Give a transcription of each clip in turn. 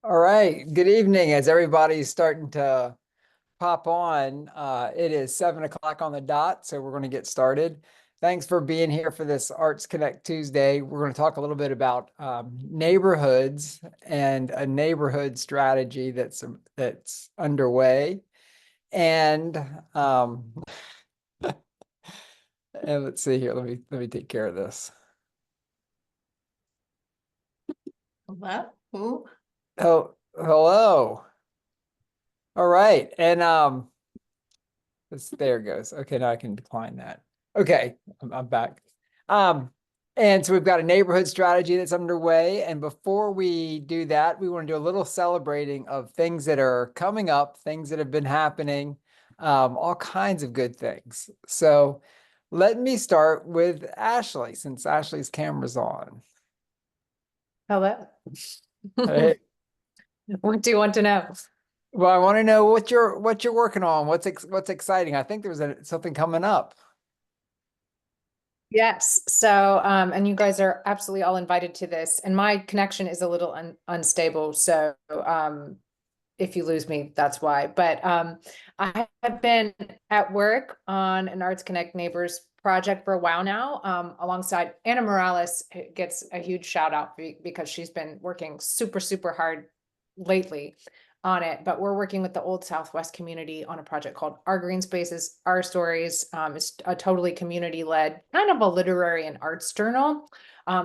All right. Good evening. As everybody's starting to pop on, it is 7 o'clock on the dot, so we're going to get started. Thanks for being here for this Arts Connect Tuesday. We're going to talk a little bit about neighborhoods and a neighborhood strategy that's underway. And and let's see here. Let me take care of this. Hello? Who? Oh, hello. All right. And there it goes. Okay, now I can decline that. Okay, I'm back. Um, and so we've got a neighborhood strategy that's underway. And before we do that, we want to do a little celebrating of things that are coming up, things that have been happening, all kinds of good things. So let me start with Ashley, since Ashley's camera's on. Hello? Hey, What do you want to know? well, I want to know what you're working on. What's exciting? I think there's something coming up. Yes. So, and you guys are absolutely all invited to this. And my connection is a little unstable. So, if you lose me, that's why. But I have been at work on an Arts Connect Neighbors project for a while now, alongside Anna Morales. Gets a huge shout out because she's been working super, super hard lately on it. But we're working with the Old Southwest community on a project called Our Green Spaces, Our Stories. It's a totally community-led, kind of a literary and arts journal,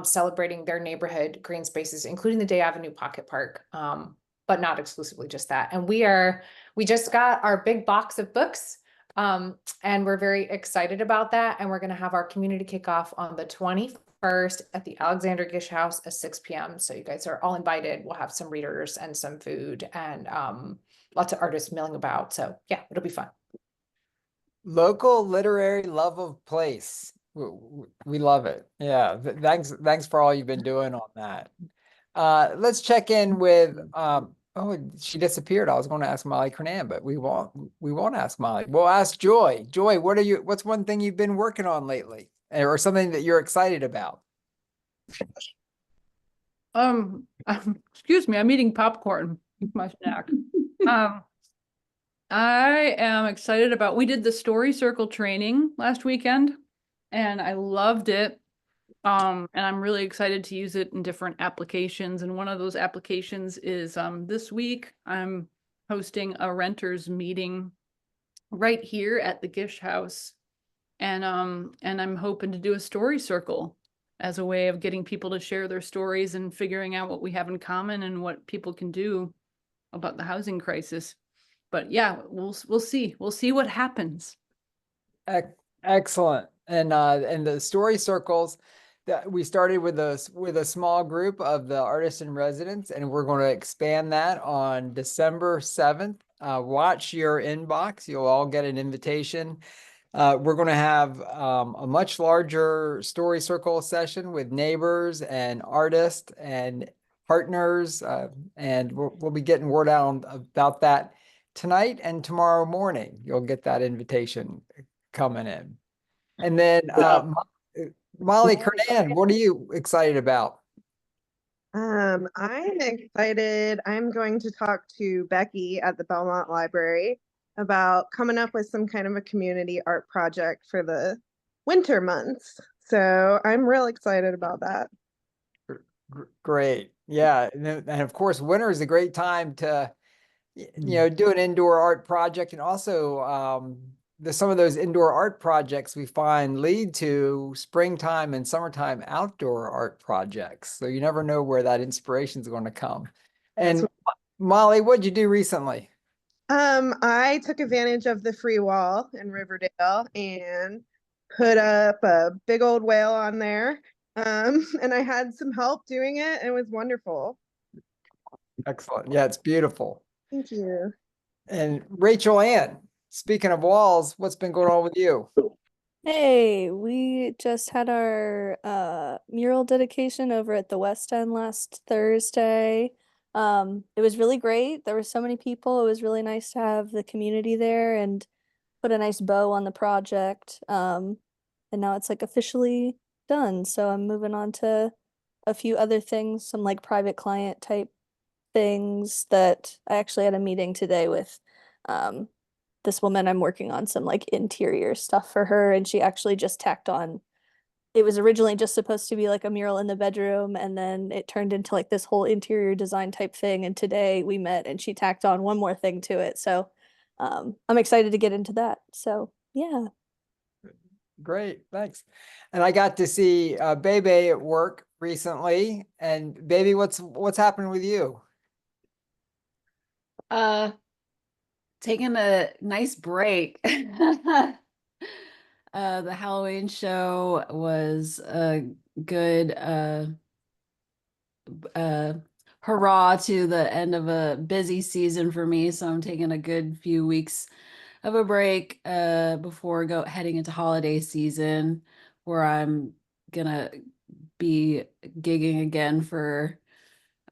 celebrating their neighborhood green spaces, including the Day Avenue Pocket Park. But not exclusively just that. And we just got our big box of books. And we're very excited about that. And we're going to have our community kickoff on the 21st at the Alexander Gish House at 6 p.m. So you guys are all invited. We'll have some readers and some food and lots of artists milling about. So yeah, it'll be fun. Local literary love of place. We love it. Yeah. Thanks for all you've been doing on that. Let's check in with oh, she disappeared. I was going to ask Molly Kernan, but we won't ask Molly. We'll ask Joy. Joy, what's one thing you've been working on lately? Or something that you're excited about? Excuse me, I'm eating popcorn, my snack. I am excited about, we did the story circle training last weekend and I loved it. And I'm really excited to use it in different applications. And one of those applications is this week I'm hosting a renters meeting right here at the Gish House. And I'm hoping to do a story circle as a way of getting people to share their stories and figuring out what we have in common and what people can do about the housing crisis. But yeah, we'll see. We'll see what happens. Excellent. And the story circles that we started with a small group of the artists in residence, and we're going to expand that on December 7th. Watch your inbox. You'll all get an invitation. We're going to have a much larger story circle session with neighbors and artists and partners, and we'll be getting word out about that tonight and tomorrow morning. You'll get that invitation coming in. And then Molly Kernan, what are you excited about? I'm excited. I'm going to talk to Becky at the Belmont Library about coming up with some kind of a community art project for the winter months. So I'm real excited about that. Great. Yeah. And of course, winter is a great time to, do an indoor art project. And also, some of those indoor art projects we find lead to springtime and summertime outdoor art projects. So you never know where that inspiration is going to come. And Molly, what'd you do recently? I took advantage of the free wall in Riverdale and put up a big old whale on there. And I had some help doing it, and it was wonderful. Excellent. Yeah, it's beautiful. Thank you. And Rachel Ann, speaking of walls, what's been going on with you? Hey, we just had our mural dedication over at the West End last Thursday. It was really great. There were so many people. It was really nice to have the community there and put a nice bow on the project. And now it's like officially done. So I'm moving on to a few other things, some like private client type things that I actually had a meeting today with this woman. I'm working on some like interior stuff for her, and she actually just tacked on. It was originally just supposed to be like a mural in the bedroom, and then it turned into like this whole interior design type thing. And today we met and she tacked on one more thing to it. So I'm excited to get into that. So yeah. Great, thanks. And I got to see Bebe at work recently. And Baby, what's happening with you? Taking a nice break. The Halloween show was a good hurrah to the end of a busy season for me. So I'm taking a good few weeks of a break before heading into holiday season, where I'm gonna be gigging again for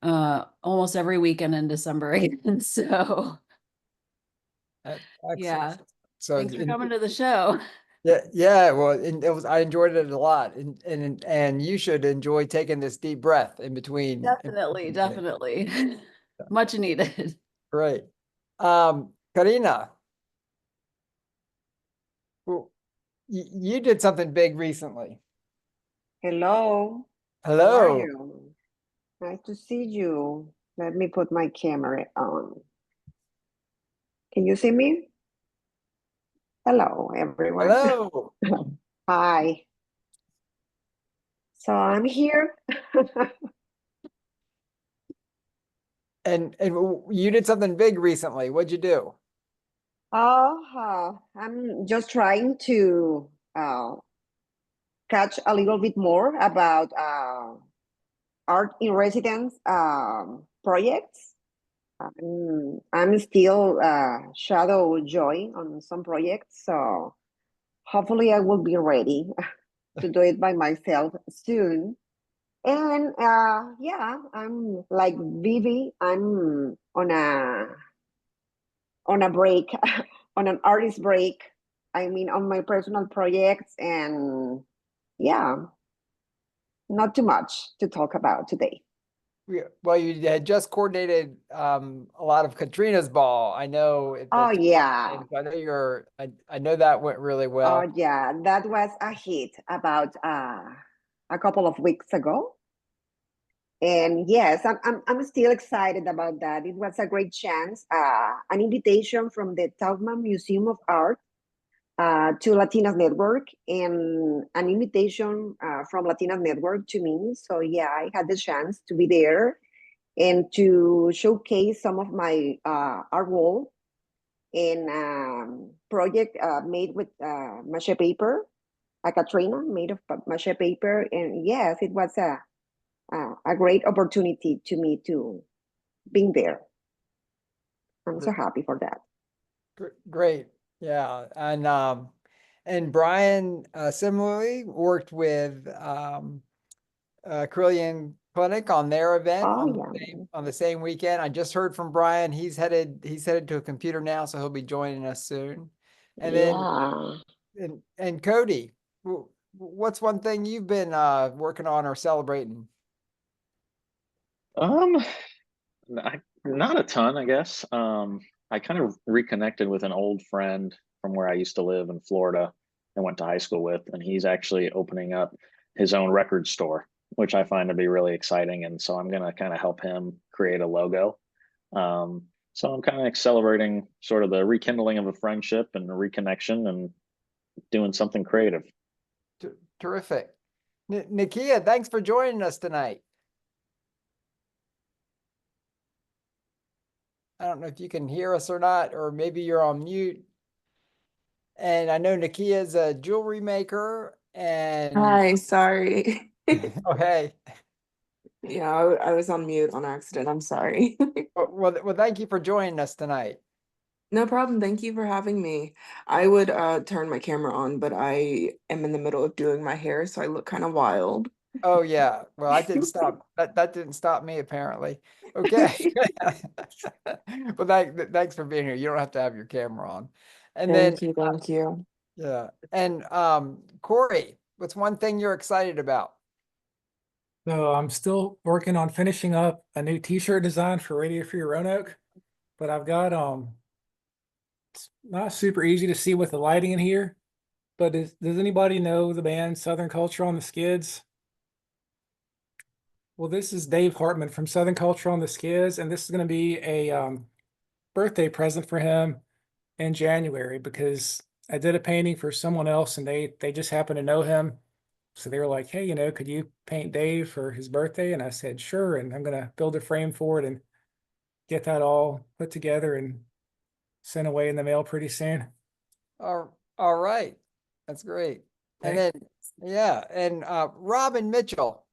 almost every weekend in December again. So Excellent. yeah, So thanks for coming to the show. yeah, well, I enjoyed it a lot, and you should enjoy taking this deep breath in between. Definitely. Much needed. Great. Karina, well, you did something big recently. Hello, how are Hello. you? Nice to see you. Let me put my camera on. Can you see me? Hello, everyone. Hello. Hi. So I'm here. And you did something big recently. What'd you do? I'm just trying to catch a little bit more about art in residence projects. I'm still shadow joy on some projects, so hopefully I will be ready to do it by myself soon. And yeah, I'm like Vivi. I'm on a break, on an artist break. I mean, on my personal projects, and yeah, not too much to talk about today. Well, you had just coordinated a lot of Katrina's ball. I know Oh yeah. I know I know that went really well. Oh yeah, that was a hit about a couple of weeks ago. And yes, I'm still excited about that. It was a great chance, an invitation from the Taubman Museum of Art to Latinas Network, and an invitation from Latinas Network to me. So yeah, I had the chance to be there and to showcase some of my art wall and project made with mache paper, a Katrina made of mache paper. And yes, it was a great opportunity to me to being there. I'm so happy for that. Great. Yeah. And Brian similarly worked with Carillion Clinic on their event Oh on the same weekend. I just heard from Brian. He's headed to a computer now, so he'll be joining us soon. And yeah. then and Cody, what's one thing you've been working on or celebrating? Not a ton, I guess. I kind of reconnected with an old friend from where I used to live in Florida and went to high school with, and he's actually opening up his own record store, which I find to be really exciting. And so I'm gonna kind of help him create a logo. So I'm kind of celebrating sort of the rekindling of a friendship and a reconnection and doing something creative. Terrific. Nakia, thanks for joining us tonight. I don't know if you can hear us or not, or maybe you're on mute. And I know Nakia is a jewelry maker and Hi, sorry. oh, hey. Yeah, I was on mute on accident. I'm sorry. Well, thank you for joining us tonight. No problem. Thank you for having me. I would turn my camera on, but I am in the middle of doing my hair, so I look kind of wild. Oh yeah. Well, I didn't stop that didn't stop me apparently. Okay. Well, thanks for being here. You don't have to have your camera on. And then Thank you. yeah. And Corey, what's one thing you're excited about? So I'm still working on finishing up a new t-shirt design for Radio Free Roanoke, but I've got it's not super easy to see with the lighting in here. But does anybody know the band Southern Culture on the Skids? Well, this is Dave Hartman from Southern Culture on the Skids, and this is going to be a birthday present for him in January because I did a painting for someone else and they just happened to know him. So they were like, hey, could you paint Dave for his birthday? And I said, sure. And I'm going to build a frame for it and get that all put together and sent away in the mail pretty soon. All right. That's great. And then, yeah. And Robin Mitchell,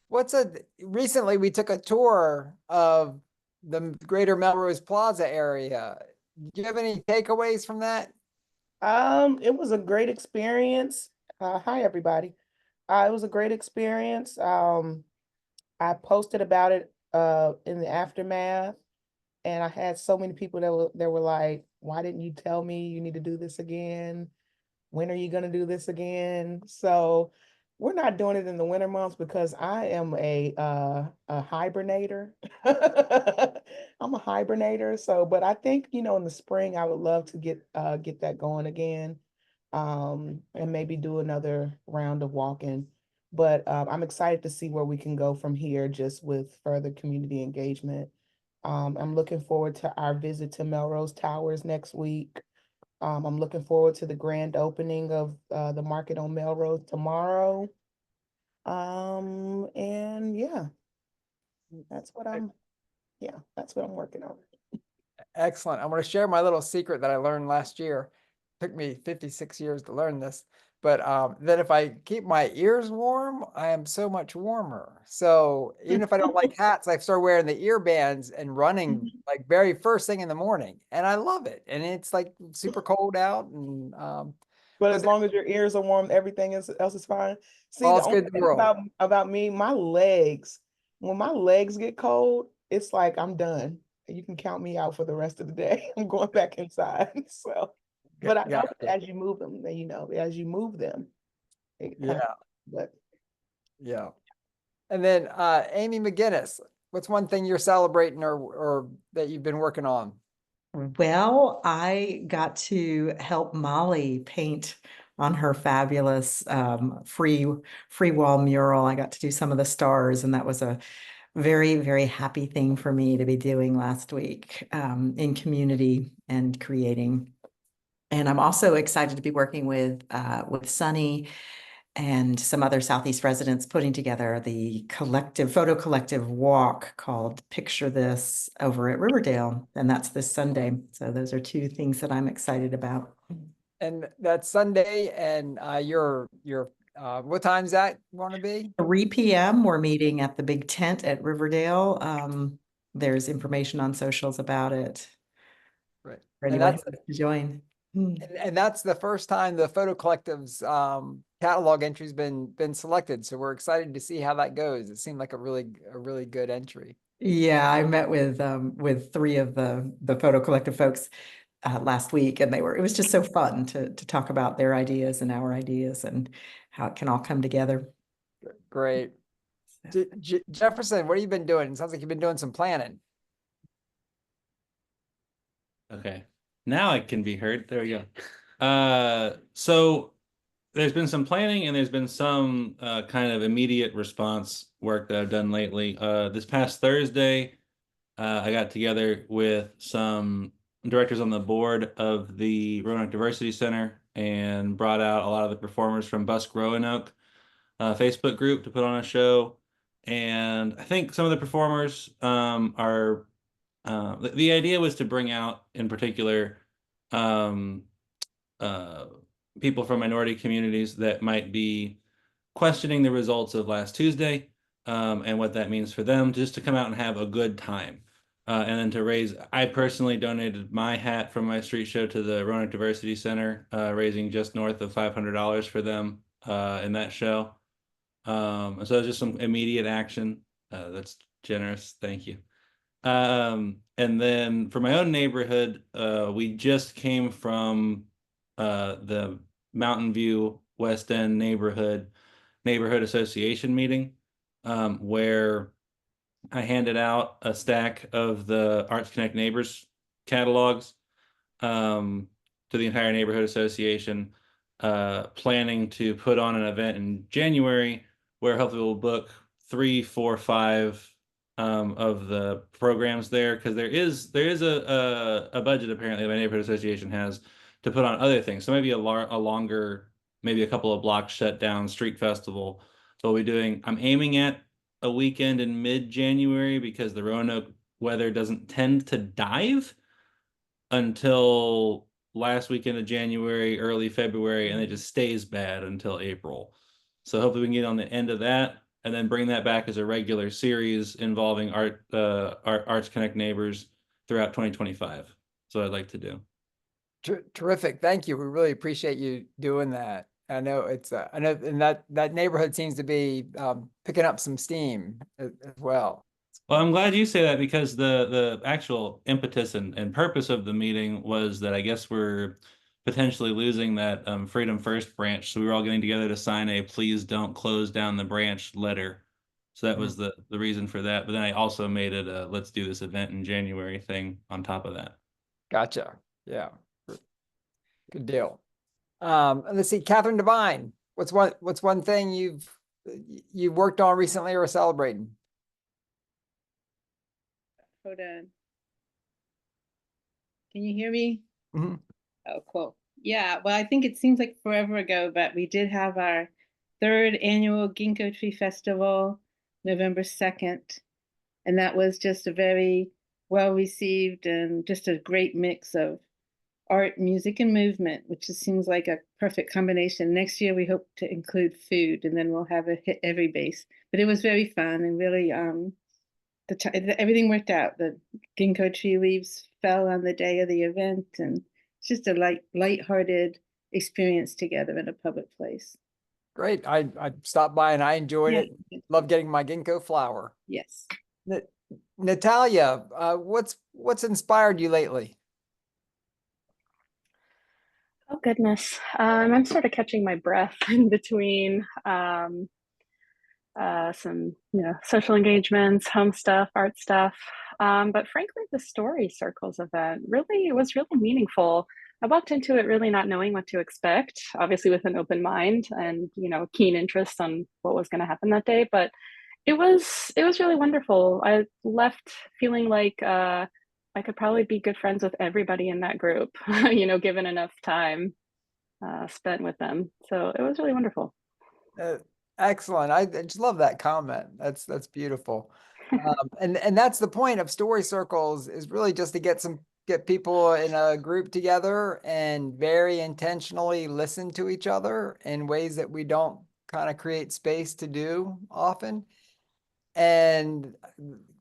recently we took a tour of the greater Melrose Plaza area. Do you have any takeaways from that? It was a great experience. Hi, everybody. It was a great experience. I posted about it in the aftermath, and I had so many people that were like, "Why didn't you tell me you need to do this again? When are you going to do this again?" So we're not doing it in the winter months because I am a hibernator. I'm a hibernator. So, but I think, in the spring, I would love to get that going again, and maybe do another round of walking. But I'm excited to see where we can go from here, just with further community engagement. I'm looking forward to our visit to Melrose Towers next week. I'm looking forward to the grand opening of the market on Melrose tomorrow. And yeah, that's what I'm working on. Excellent. I'm going to share my little secret that I learned last year. It took me 56 years to learn this, but that if I keep my ears warm, I am so much warmer. So even if I don't like hats, I've started wearing the ear bands and running like very first thing in the morning, and I love it. And it's like super cold out, and but as long as your ears are warm, everything else is fine. See, all's the only good in the thing world. about me, my legs, when my legs get cold, it's like I'm done. You can count me out for the rest of the day. I'm going back inside. So, but I know Got it. as you move them, as you move them, it kind Yeah, of, but yeah. And then Amy McGinnis, what's one thing you're celebrating or that you've been working on? Well, I got to help Molly paint on her fabulous free wall mural. I got to do some of the stars, and that was a very, very happy thing for me to be doing last week in community and creating. And I'm also excited to be working with Sunny and some other Southeast residents putting together the photo collective walk called Picture This over at Riverdale. And that's this Sunday. So those are two things that I'm excited about. And that's Sunday, and what time's that going to be? 3 p.m. We're meeting at the big tent at Riverdale. There's information on socials about it. Right. For anyone who wants to join. And that's the first time the Photo Collective's catalog entry's been selected. So we're excited to see how that goes. It seemed like a really good entry. Yeah, I met with 3 of the Photo Collective folks last week, and it was just so fun to talk about their ideas and our ideas and how it can all come together. Great. Jefferson, what have you been doing? It sounds like you've been doing some planning. Okay, now I can be heard. There we go. So there's been some planning and there's been some kind of immediate response work that I've done lately. This past Thursday, I got together with some directors on the board of the Roanoke Diversity Center and brought out a lot of the performers from Busk Roanoke Facebook group to put on a show. And I think some of the performers are the idea was to bring out, in particular, people from minority communities that might be questioning the results of last Tuesday and what that means for them, just to come out and have a good time. And then to raise, I personally donated my hat from my street show to the Roanoke Diversity Center, raising just north of $500 for them in that show. So just some immediate action. That's generous. Thank you. And then for my own neighborhood, we just came from the Mountain View West End neighborhood association meeting. where I handed out a stack of the Arts Connect Neighbors catalogs to the entire neighborhood association, planning to put on an event in January where hopefully we'll book 3, 4, 5 of the programs there, because there is a budget apparently the neighborhood association has to put on other things. So maybe a longer, maybe a couple of blocks shut down street festival. So we'll be doing. I'm aiming at a weekend in mid-January because the Roanoke weather doesn't tend to dive until last weekend of January, early February, and it just stays bad until April. So hopefully we can get on the end of that and then bring that back as a regular series involving Arts Connect Neighbors throughout 2025. So I'd like to do. Terrific. Thank you. We really appreciate you doing that. I know it's, I know, and that neighborhood seems to be picking up some steam as well. Well, I'm glad you say that, because the actual impetus and purpose of the meeting was that I guess we're potentially losing that Freedom First branch. So we were all getting together to sign a "Please don't close down the branch" letter. So that was the reason for that. But then I also made it a "let's do this event in January" thing on top of that. Gotcha. Yeah. Good deal. Let's see, Catherine Devine, what's one thing you've worked on recently or celebrating? Hold on. Can you hear me? Mhm. Oh, cool. Yeah, well, I think it seems like forever ago, but we did have our 3rd annual Ginkgo Tree Festival, November 2nd. And that was just a very well received and just a great mix of art, music, and movement, which just seems like a perfect combination. Next year, we hope to include food, and then we'll have a hit every base. But it was very fun and really, everything worked out. The ginkgo tree leaves fell on the day of the event, and it's just a light-hearted experience together in a public place. Great. I stopped by and I enjoyed Yeah. it. Love getting my ginkgo flower. Yes. Natalia, what's inspired you lately? Oh goodness. I'm sort of catching my breath in between some, social engagements, home stuff, art stuff. But frankly, the Story Circles event was really meaningful. I walked into it really not knowing what to expect, obviously with an open mind and, keen interest on what was going to happen that day. But it was really wonderful. I left feeling like I could probably be good friends with everybody in that group, given enough time spent with them. So it was really wonderful. Excellent. I just love that comment. That's beautiful. And that's the point of Story Circles, is really just to get people in a group together and very intentionally listen to each other in ways that we don't kind of create space to do often. And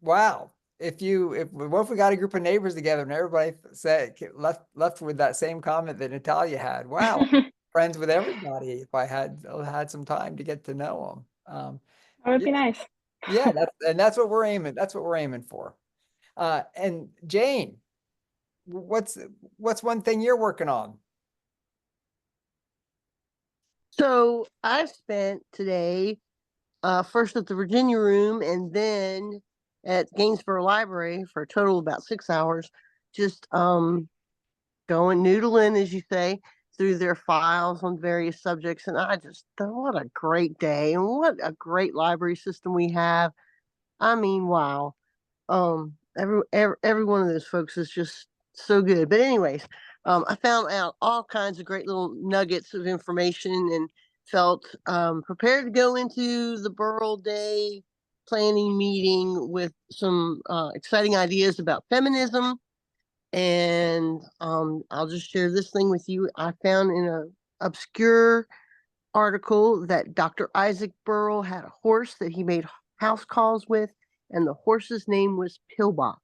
wow, what if we got a group of neighbors together and everybody said left with that same comment that Natalia had? Wow, friends with everybody if I had some time to get to know them. That would be nice. Yeah, that's what we're aiming for. And Jane, what's one thing you're working on? So I spent today first at the Virginia Room and then at Gainsborough Library for a total of about 6 hours, just going noodling, as you say, through their files on various subjects. And I just thought, what a great day, and what a great library system we have. I mean, wow. Every one of those folks is just so good. But anyways, I found out all kinds of great little nuggets of information and felt prepared to go into the Borough Day planning meeting with some exciting ideas about feminism. And I'll just share this thing with you. I found in an obscure article that Dr. Isaac Burrell had a horse that he made house calls with, and the horse's name was Pillbox.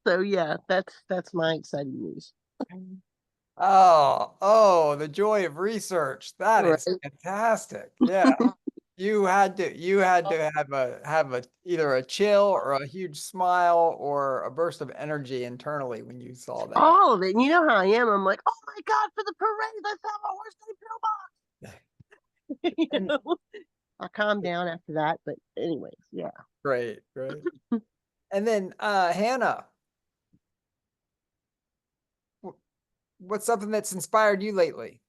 So yeah, that's my exciting news. Oh, the joy of research. That is Right. fantastic. Yeah. You had to have either a chill or a huge smile or a burst of energy internally when you saw that. All of it. And you know how I am. I'm like, oh my God, for the parade, I found a horse named Pillbox. You And- know, I calmed down after that, but anyways, yeah. Great, great. And then Hannah, what's something that's inspired you lately?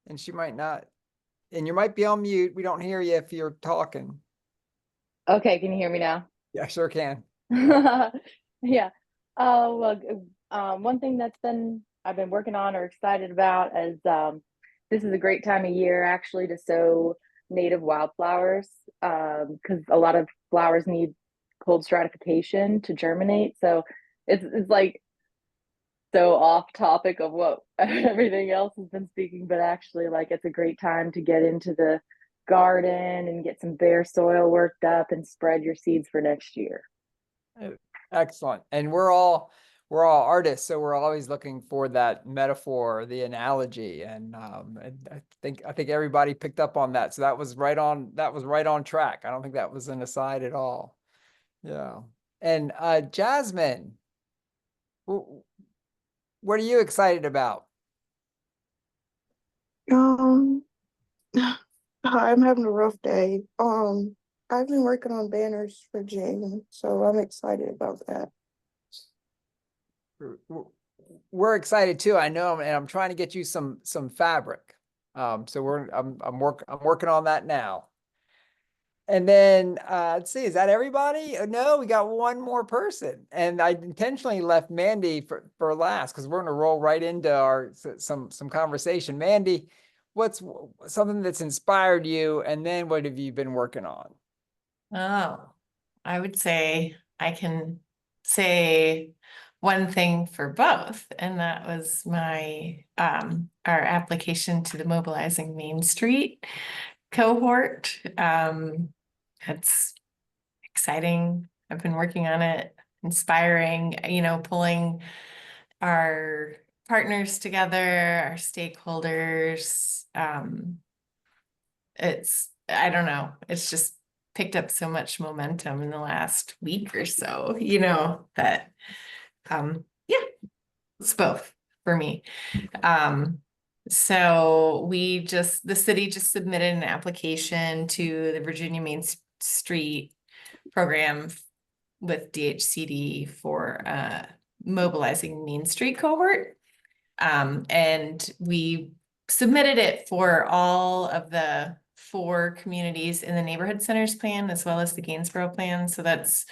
And she might not, and you might be on mute. We don't hear you if you're talking. Okay, can you hear me now? Yeah, sure can. Yeah. One thing I've been working on or excited about is this is a great time of year actually to sow native wildflowers because a lot of flowers need cold stratification to germinate. So it's like so off topic of what everything else has been speaking, but actually like it's a great time to get into the garden and get some bare soil worked up and spread your seeds for next year. Excellent. And we're all artists, so we're always looking for that metaphor, the analogy. And I think everybody picked up on that. So that was right on track. I don't think that was an aside at all. Yeah. And Jasmine, what are you excited about? Um, I'm having a rough day. I've been working on banners for Jane, so I'm excited about that. We're excited too. I know, and I'm trying to get you some fabric. So I'm working on that now. And then let's see, is that everybody? No, we got one more person, and I intentionally left Mandy for last because we're going to roll right into our some conversation. Mandy, what's something that's inspired you, and then what have you been working on? Oh, I would say I can say one thing for both, and that was my our application to the Mobilizing Main Street cohort. It's exciting. I've been working on it, inspiring, pulling our partners together, our stakeholders. I don't know, it's just picked up so much momentum in the last week or so, that yeah, it's both for me. So the city just submitted an application to the Virginia Main Street program with DHCD for Mobilizing Main Street cohort. And we submitted it for all of the 4 communities in the neighborhood centers plan, as well as the Gainsborough plan. So that's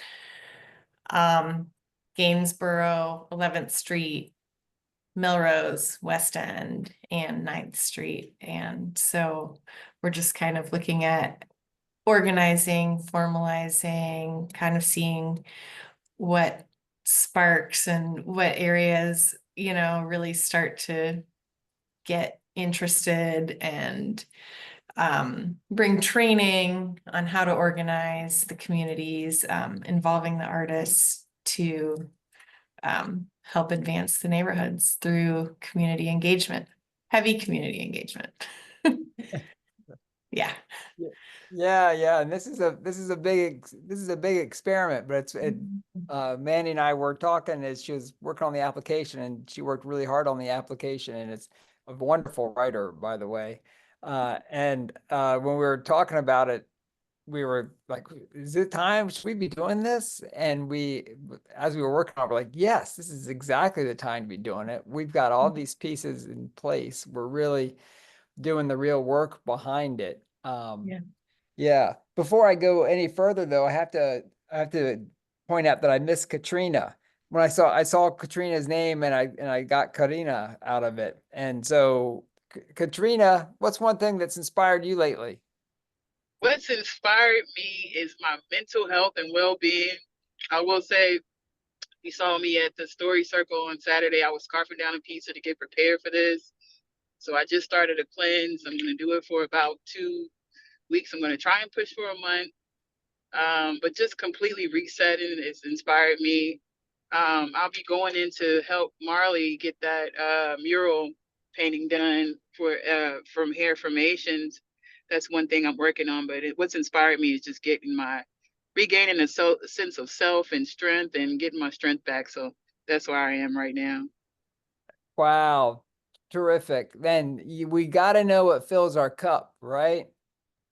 Gainsborough, 11th Street, Melrose, West End, and 9th Street. And so we're just kind of looking at organizing, formalizing, kind of seeing what sparks and what areas, really start to get interested and bring training on how to organize the communities, involving the artists to help advance the neighborhoods through community engagement, heavy community engagement. Yeah. Yeah. And this is a big experiment, but Mandy and I were talking as she was working on the application, and she worked really hard on the application, and it's a wonderful writer, by the way. And when we were talking about it, we were like, is it time? Should we be doing this? And as we were working on it, we're like, yes, this is exactly the time to be doing it. We've got all these pieces in place. We're really doing the real work behind it. Yeah. Before I go any further though, I have to point out that I missed Katrina. When I saw Katrina's name, and I got Karina out of it. And so Katrina, what's one thing that's inspired you lately? What's inspired me is my mental health and well-being. I will say, you saw me at the Story Circle on Saturday. I was scarfing down a pizza to get prepared for this. So I just started a cleanse. I'm going to do it for about 2 weeks. I'm going to try and push for a month. But just completely resetting has inspired me. I'll be going in to help Marley get that mural painting done from Hair Formations. That's one thing I'm working on, but what's inspired me is just regaining a sense of self and strength and getting my strength back. So that's where I am right now. Wow. terrific. Then we got to know what fills our cup, right?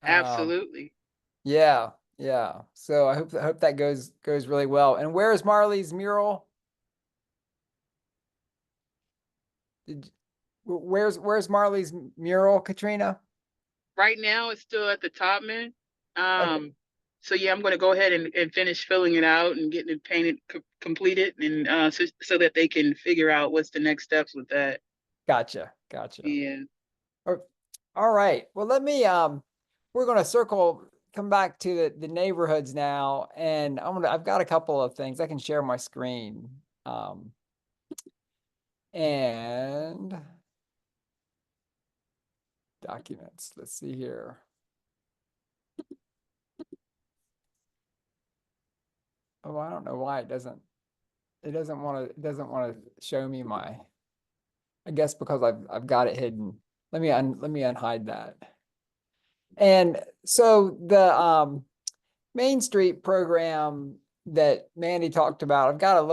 Absolutely. Yeah, yeah. So I hope that goes really well. And where is Marley's mural? Where's Marley's mural, Katrina? Right now, it's still at the Topman. Okay. So yeah, I'm going to go ahead and finish filling it out and getting it painted, completed, and so that they can figure out what's the next steps with that. Gotcha. Yeah. All right. Well, we're going to come back to the neighborhoods now, and I've got a couple of things. I can share my screen. And documents. Let's see here. Oh, I don't know why it doesn't want to show me my, I guess because I've got it hidden. Let me unhide that. And so the Main Street program that Mandy talked about, I've got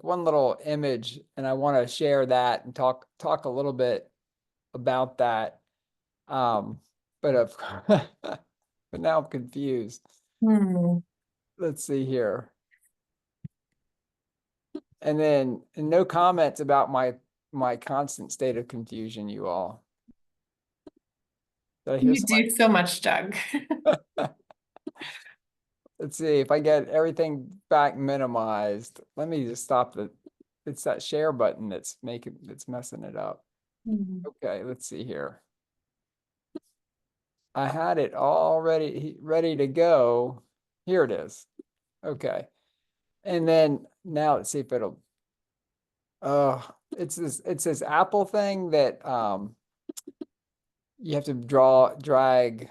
one little image, and I want to share that and talk a little bit about that. But now I'm confused. Let's see here. And then no comments about my constant state of confusion, you all. You do so much, Doug. Let's see if I get everything back minimized. Let me just stop it's that share button that's messing it up. Okay, let's see here. I had it all ready to go. Here it is. Okay. And then now let's see if it'll, it's this Apple thing that you have to drag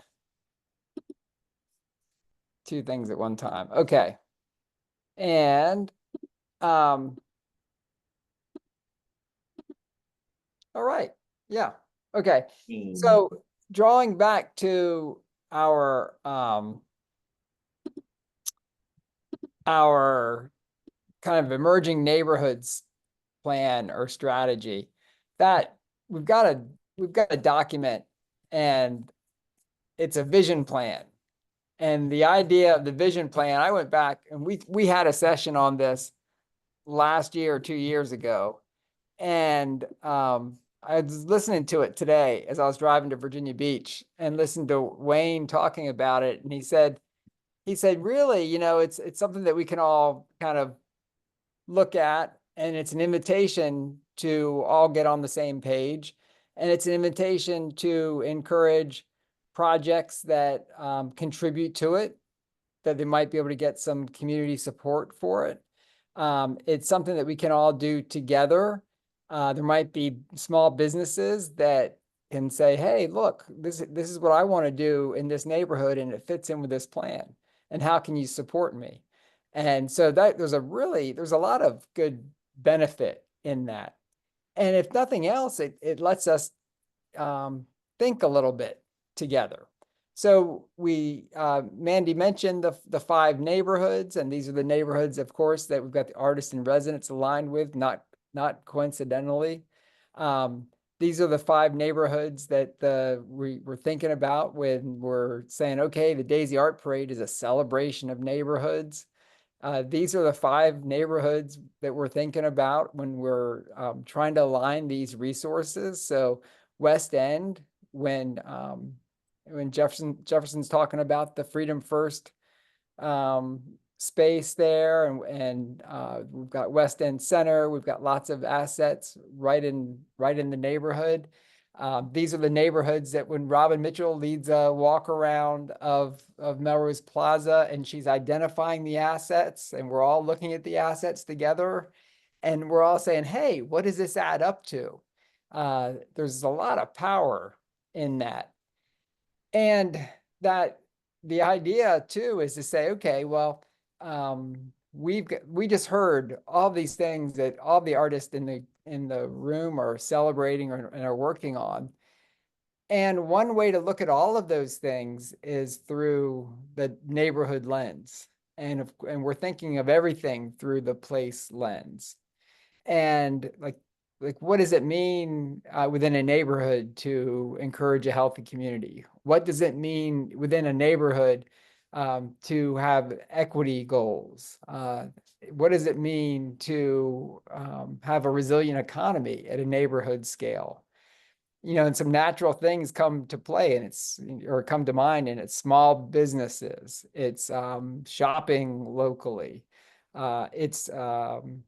two things at one time. Okay. And all right. Yeah. Okay. So drawing back to our kind of emerging neighborhoods plan or strategy, that we've got a document, and it's a vision plan. And the idea of the vision plan, I went back and we had a session on this last year or 2 years ago. And I was listening to it today as I was driving to Virginia Beach and listened to Wayne talking about it. And he said, really, it's something that we can all kind of look at, and it's an invitation to all get on the same page. And it's an invitation to encourage projects that contribute to it, that they might be able to get some community support for it. It's something that we can all do together. There might be small businesses that can say, hey, look, this is what I want to do in this neighborhood, and it fits in with this plan. And how can you support me? And so there's a lot of good benefit in that. And if nothing else, it lets us think a little bit together. So Mandy mentioned the 5 neighborhoods, and these are the neighborhoods, of course, that we've got the artists in residence aligned with, not coincidentally. These are the 5 neighborhoods that we're thinking about when we're saying, okay, the Daisy Art Parade is a celebration of neighborhoods. These are the 5 neighborhoods that we're thinking about when we're trying to align these resources. So West End, when Jefferson's talking about the Freedom First space there, and we've got West End Center. We've got lots of assets right in the neighborhood. These are the neighborhoods that when Robin Mitchell leads a walk around of Melrose Plaza, and she's identifying the assets, and we're all looking at the assets together, and we're all saying, hey, what does this add up to? There's a lot of power in that. And that the idea too is to say, okay, well, we just heard all these things that all the artists in the room are celebrating and are working on. And one way to look at all of those things is through the neighborhood lens. And we're thinking of everything through the place lens. And like like, what does it mean within a neighborhood to encourage a healthy community? What does it mean within a neighborhood to have equity goals? What does it mean to have a resilient economy at a neighborhood scale? You know, and some natural things come to play, and come to mind, and it's small businesses, it's shopping locally, it's kind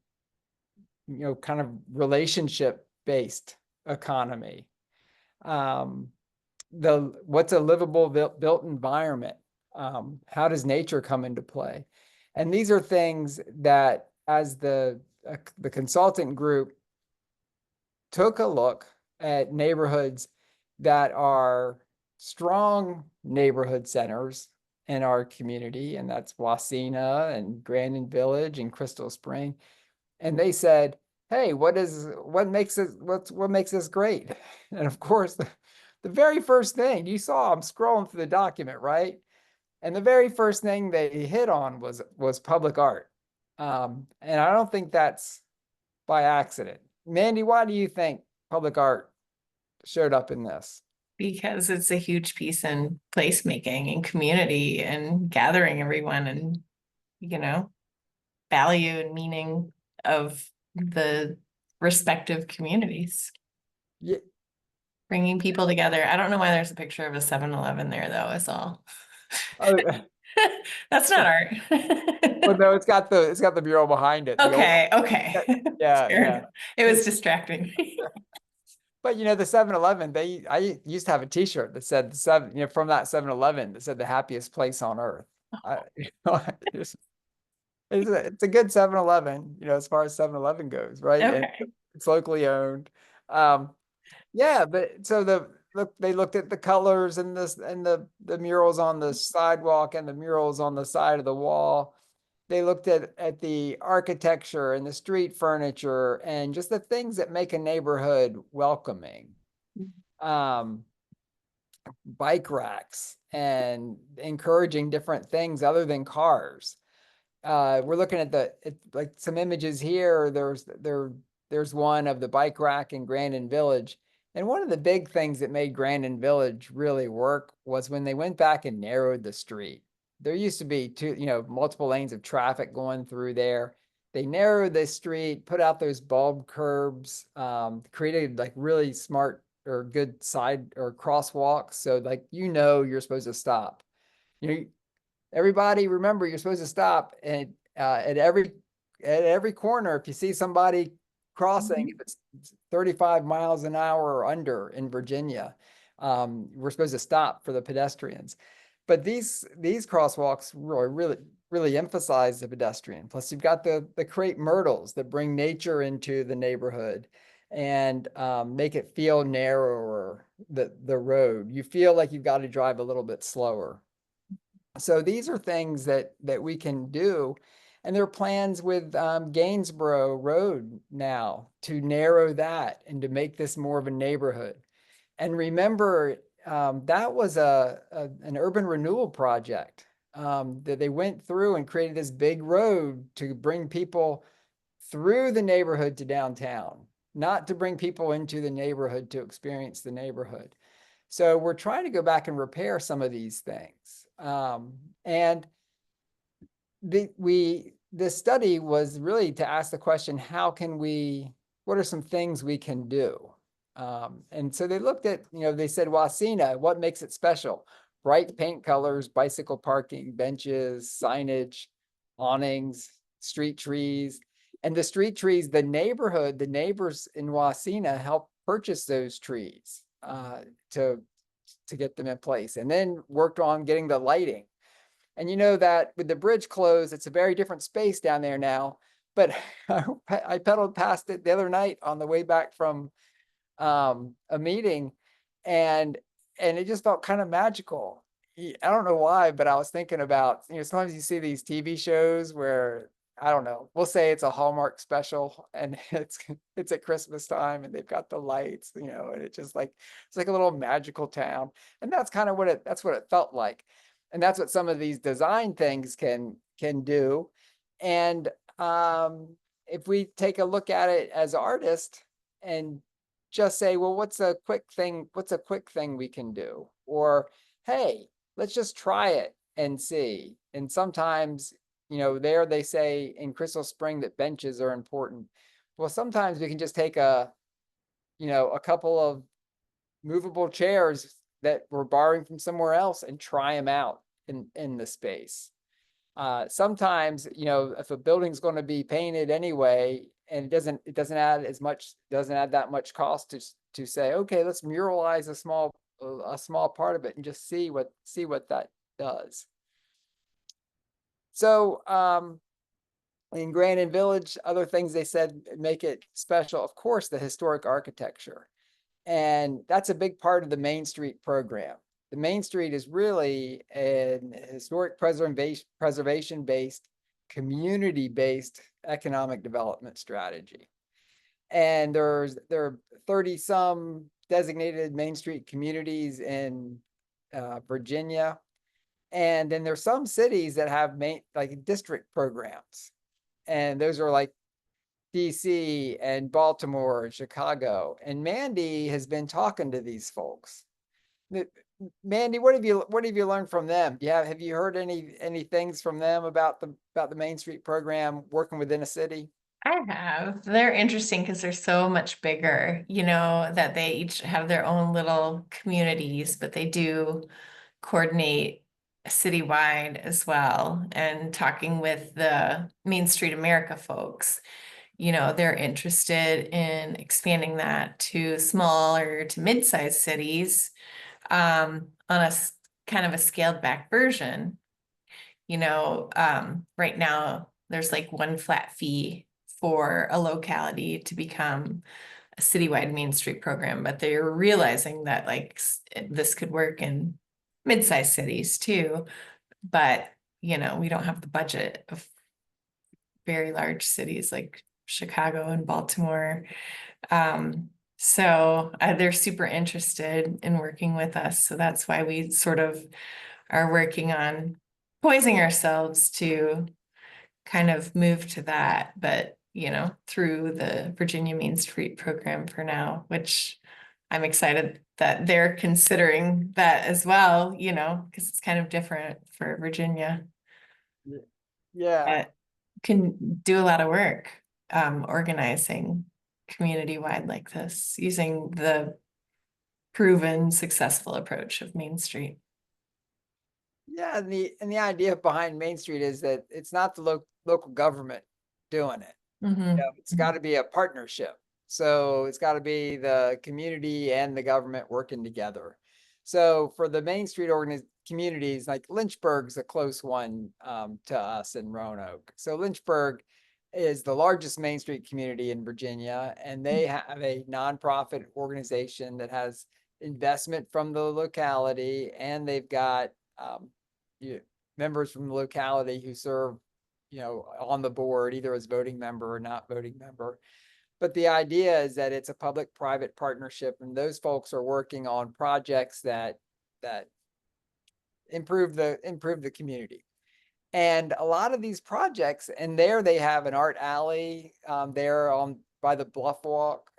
of relationship based economy. What's a livable built environment? How does nature come into play? And these are things that, as the consultant group took a look at neighborhoods that are strong neighborhood centers in our community, and that's Wasena and Grandin Village and Crystal Spring. And they said, hey, what makes this great? And of course, the very first thing you saw, I'm scrolling through the document, right? And the very first thing they hit on was public art. And I don't think that's by accident. Mandy, why do you think public art showed up in this? Because it's a huge piece in placemaking and community and gathering everyone and, value and meaning of the respective communities. Yeah. Bringing people together. I don't know why there's a picture of a 7-Eleven there, though, is all. Oh, that's not art. Well, no, it's got the mural behind it. Okay. Yeah, Sure. yeah. It was distracting. But the 7-Eleven, I used to have a T-shirt that said from that 7-Eleven that said the happiest place on earth. It's a good 7-Eleven, as far as 7-Eleven goes, right? Okay. And it's locally owned. Yeah, but so they looked at the colors and the murals on the sidewalk and the murals on the side of the wall. They looked at the architecture and the street furniture and just the things that make a neighborhood welcoming. Bike racks and encouraging different things other than cars. We're looking at like some images here. There's one of the bike rack in Grandin Village. And one of the big things that made Grandin Village really work was when they went back and narrowed the street. There used to be multiple lanes of traffic going through there. They narrowed the street, put out those bulb curbs, created like really smart or good side or crosswalks. So like, you're supposed to stop. Everybody remember, you're supposed to stop at every corner. If you see somebody crossing, if it's 35 miles an hour or under in Virginia, we're supposed to stop for the pedestrians. But these crosswalks really emphasize the pedestrian. Plus, you've got the crepe myrtles that bring nature into the neighborhood and make it feel narrower, the road. You feel like you've got to drive a little bit slower. So these are things that we can do. And there are plans with Gainsborough Road now to narrow that and to make this more of a neighborhood. And remember, that was an urban renewal project that they went through and created this big road to bring people through the neighborhood to downtown, not to bring people into the neighborhood to experience the neighborhood. So we're trying to go back and repair some of these things. And this study was really to ask the question, what are some things we can do? And so they looked at, they said, Wasena, what makes it special? Bright paint colors, bicycle parking, benches, signage, awnings, street trees. And the street trees, the neighbors in Wasena helped purchase those trees to get them in place, and then worked on getting the lighting. And that with the bridge closed, it's a very different space down there now. But I pedaled past it the other night on the way back from a meeting, and it just felt kind of magical. I don't know why, but I was thinking about, sometimes you see these TV shows where, I don't know, we'll say it's a Hallmark special and it's at Christmas time and they've got the lights, and it's just like, it's like a little magical town. And that's kind of what it felt like. And that's what some of these design things can do. And if we take a look at it as artists and just say, well, what's a quick thing we can do? Or, hey, let's just try it and see. And sometimes, there they say in Crystal Spring that benches are important. Well, sometimes we can just take a couple of movable chairs that we're borrowing from somewhere else and try them out in the space. Sometimes, if a building's going to be painted anyway, and it doesn't add that much cost to say, okay, let's muralize a small part of it and just see what that does. So, in Grandin Village, other things they said make it special, of course, the historic architecture. And that's a big part of the Main Street program. The Main Street is really an historic preservation-based, community-based economic development strategy. And there are 30-some designated Main Street communities in Virginia. And then there's some cities that have district programs. And those are like DC and Baltimore and Chicago. And Mandy has been talking to these folks. Mandy, what have you learned from them? Have you heard any things from them about the Main Street program working within a city? I have. They're interesting because they're so much bigger, that they each have their own little communities, but they do coordinate citywide as well. And talking with the Main Street America folks, they're interested in expanding that to smaller to mid-sized cities on a kind of a scaled back version. Right now there's like one flat fee for a locality to become a citywide Main Street program, but they're realizing that this could work in mid-sized cities too. But, we don't have the budget of very large cities like Chicago and Baltimore. So they're super interested in working with us. So that's why we sort of are working on poising ourselves to kind of move to that, but through the Virginia Main Street program for now, which I'm excited that they're considering that as well, because it's kind of different for Virginia. Yeah. But can do a lot of work organizing community-wide like this, using the proven successful approach of Main Street. Yeah, and the idea behind Main Street is that it's not the local government doing it. It's got to be a partnership. So it's got to be the community and the government working together. So for the Main Street communities, like Lynchburg's a close one to us in Roanoke. So Lynchburg is the largest Main Street community in Virginia, and they have a nonprofit organization that has investment from the locality, and they've got members from the locality who serve, on the board, either as voting member or not voting member. But the idea is that it's a public-private partnership, and those folks are working on projects that improve the community. And a lot of these projects, and there they have an art alley there by the Bluff Walk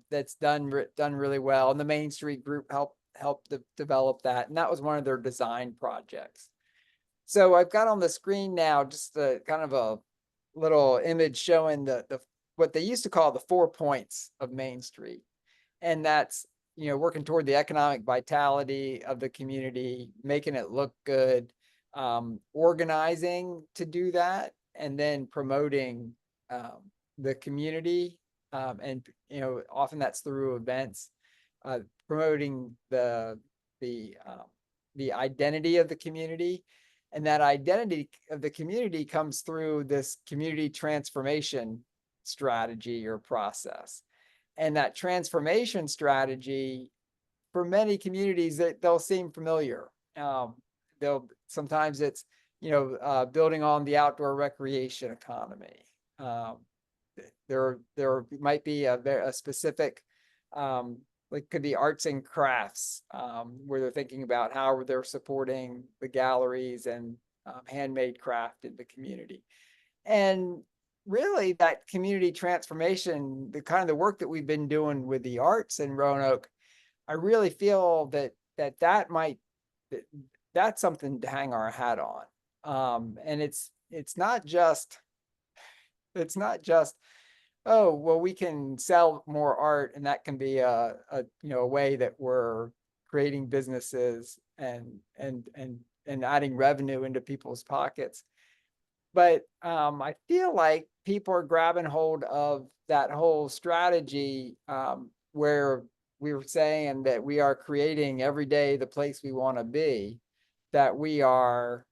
that's done really well. And the Main Street group helped develop that, and that was one of their design projects. So I've got on the screen now just a kind of a little image showing the what they used to call the 4 points of Main Street. And that's, working toward the economic vitality of the community, making it look good, organizing to do that, and then promoting the community. And, often that's through events, promoting the identity of the community. And that identity of the community comes through this community transformation strategy or process. And that transformation strategy, for many communities, they'll seem familiar. Sometimes it's, building on the outdoor recreation economy. There might be a specific, could be arts and crafts, where they're thinking about how they're supporting the galleries and handmade craft in the community. And really that community transformation, the kind of the work that we've been doing with the arts in Roanoke, I really feel that might, that's something to hang our hat on. And it's not just, oh, well, we can sell more art and that can be a way that we're creating businesses and adding revenue into people's pockets. But I feel like people are grabbing hold of that whole strategy where we were saying that we are creating every day the place we want to be, that we are,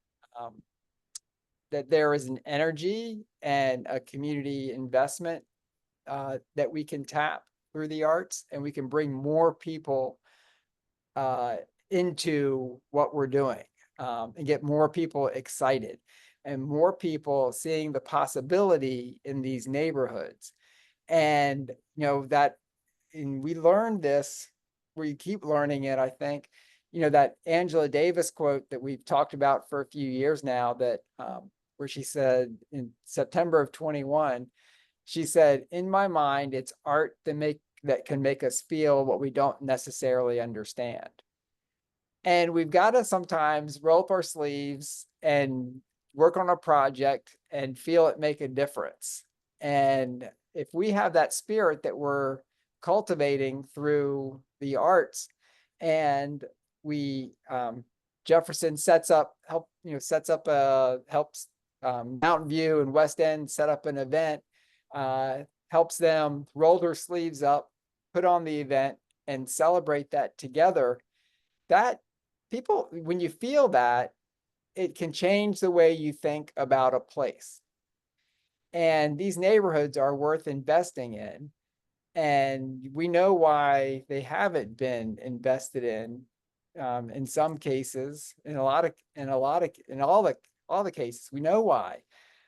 that there is an energy and a community investment that we can tap through the arts, and we can bring more people into what we're doing and get more people excited and more people seeing the possibility in these neighborhoods. And, and we learned this, we keep learning it, I think, that Angela Davis quote that we've talked about for a few years now, that where she said in September of 21, she said, "In my mind, it's art that can make us feel what we don't necessarily understand." And we've got to sometimes roll up our sleeves and work on a project and feel it make a difference. And if we have that spirit that we're cultivating through the arts, and we Jefferson helps Mountain View and West End set up an event, helps them roll their sleeves up, put on the event, and celebrate that together. That people, when you feel that, it can change the way you think about a place. And these neighborhoods are worth investing in. And we know why they haven't been invested in some cases, in all the cases, we know why.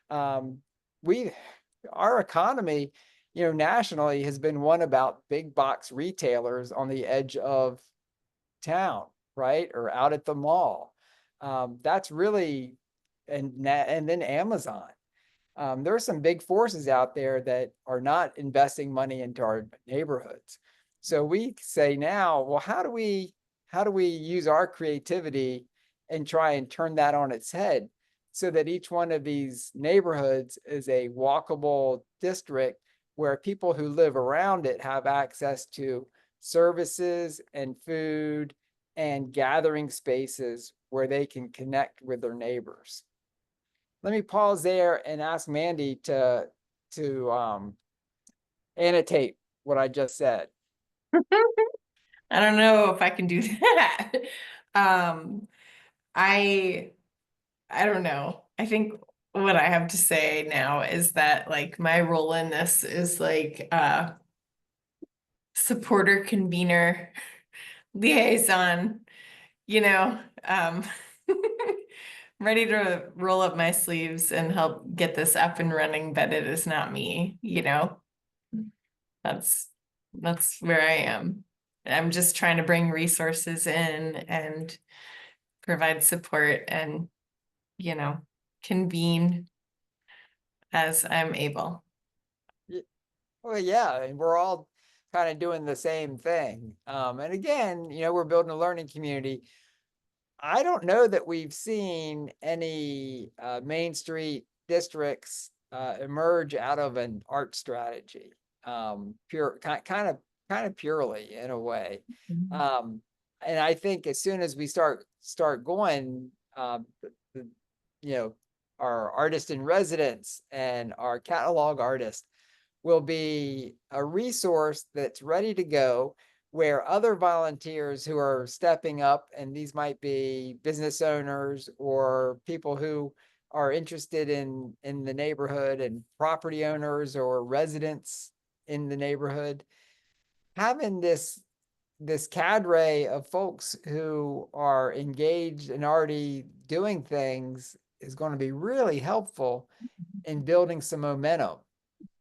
Our economy, nationally has been one about big box retailers on the edge of town, right? Or out at the mall. That's really, and then Amazon. There are some big forces out there that are not investing money into our neighborhoods. So we say now, well, how do we use our creativity and try and turn that on its head so that each one of these neighborhoods is a walkable district where people who live around it have access to services and food and gathering spaces where they can connect with their neighbors. Let me pause there and ask Mandy to annotate what I just said. I don't know if I can do that. I don't know. I think what I have to say now is that like my role in this is like supporter, convener, liaison, ready to roll up my sleeves and help get this up and running, but it is not me, That's where I am. I'm just trying to bring resources in and provide support and, convene as I'm able. Well, yeah, and we're all kind of doing the same thing. And again, we're building a learning community. I don't know that we've seen any Main Street districts emerge out of an art strategy, pure kind of purely in a way. And I think as soon as we start going, our artist in residence and our catalog artists will be a resource that's ready to go, where other volunteers who are stepping up, and these might be business owners or people who are interested in the neighborhood, and property owners or residents in the neighborhood, having this cadre of folks who are engaged and already doing things is going to be really helpful in building some momentum